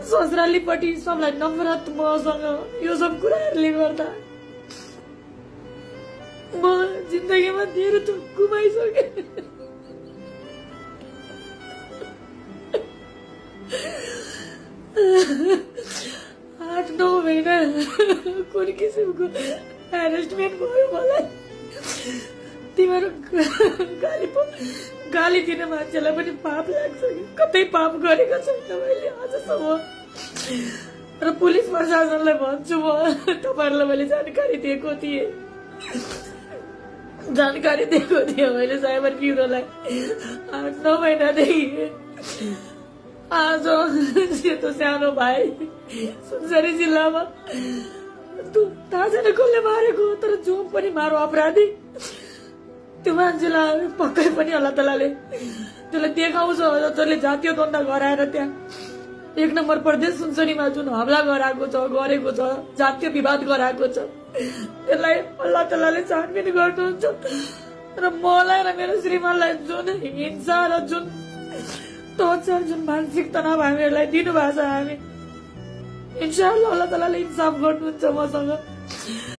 ससुरालीपट्टि सबलाई नफरत मसँग यो सब कुराहरूले गर्दा म जिन्दगीमा धेरै थोक गुमाइसकेँ। 8-9 महिना कुन किसिमको हेरेसमेन्ट भयो मलाई। तिमीहरू गाली दिने मान्छेलाई पनि पाप लाग्छ कि कतै पाप गरेको छैन मैले आजसम्म। र पुलिस प्रशासनलाई भन्छु म, तपाईँहरूलाई मैले जानकारी दिएको थिएँ मैले साइबर ब्युरोलाई 8-9 महिनादेखि। आज त्यो सानो भाइ सुनसरी जिल्लामा थाहा छैन कसले मारेको, तर जो पनि मारो अपराधी त्यो मान्छेलाई पक्कै पनि अल्लाह तालाले त्यसलाई देखाउँछ। जसले जातीय द्वन्द गराएर त्यहाँ 1 नम्बर प्रदेश सुनसरीमा जुन हमला गरेको छ, जातीय विवाद गराएको छ, त्यसलाई अल्लाह तालाले छानबिन गर्नुहुन्छ। र मलाई र मेरो श्रीमानलाई जुन हिंसा र जुन टर्चर, जुन मानसिक तनाव हामीहरूलाई दिनुभएको छ, हामी इन्शाअल्लाह अल्लाह तालाले इन्साफ गर्नुहुन्छ मसँग।